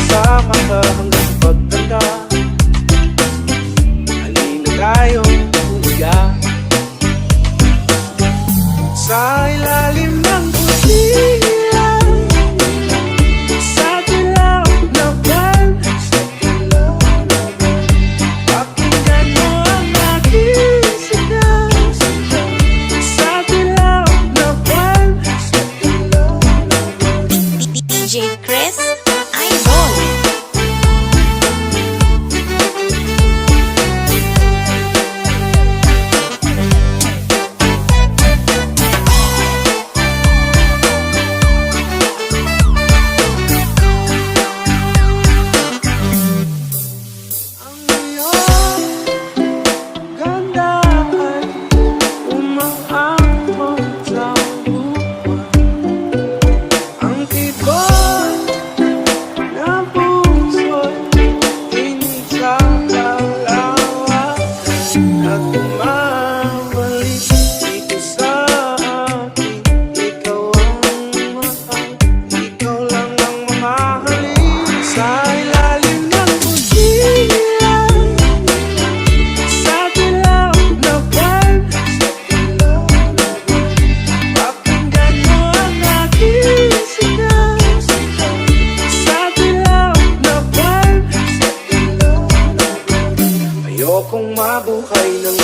Kasama ka hanggang pagtanda. Halina tayong umuya sa ilalim ng kusina, sa dilaw na buwan. Pakinggan mo ang aking sigaw, sa dilaw na buwan. DJ Chris Idol. Ang iyong ganda ay umaabot sa buwan. Ang tibay na puso'y tinig sa kalawakan at bumabalik dito sa akin. Ikaw ang mahal, ikaw lang ang mamahalin. Sa ilalim ng kusina, sa dilaw na buwan. Pakinggan mo ang aking sigaw, sa dilaw na buwan. Ayokong mabuhay ng